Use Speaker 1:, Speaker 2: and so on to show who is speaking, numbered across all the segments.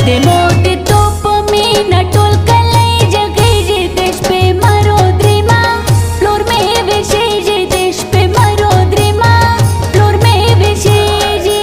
Speaker 1: De mote topo mina tol kalai jagege desh pe maro drima flor me vesheje desh pe maro drima flor me vesheje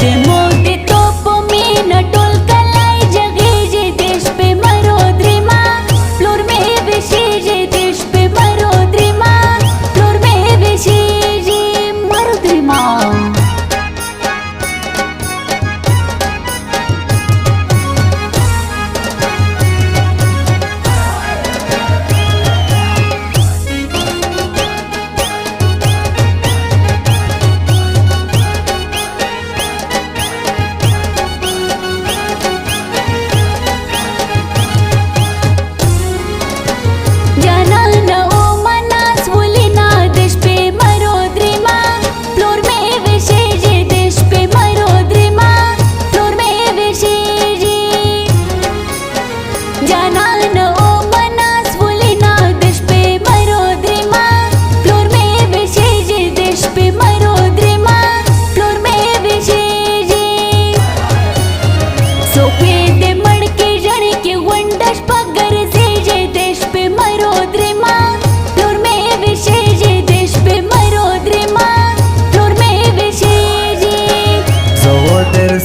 Speaker 1: De mote topo mina tol kalai jagege desh pe maro drima flor me vesheje desh pe maro drima flor me vesheje maro drima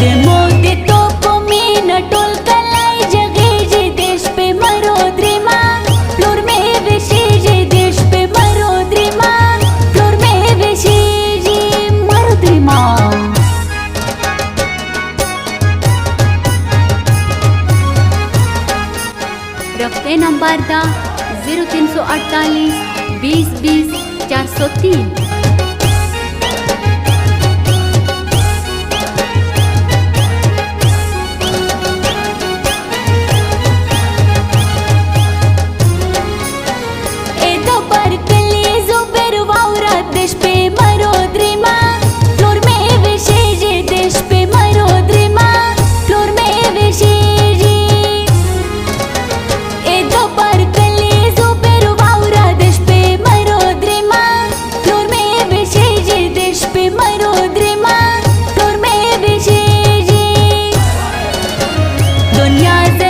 Speaker 1: De mote topo mina tol kalai jagege desh pe maro drima flor me vesheje desh pe maro drima flor me vesheje maro drima रफ्ते number दा 0348 20 20 403। दुनिया से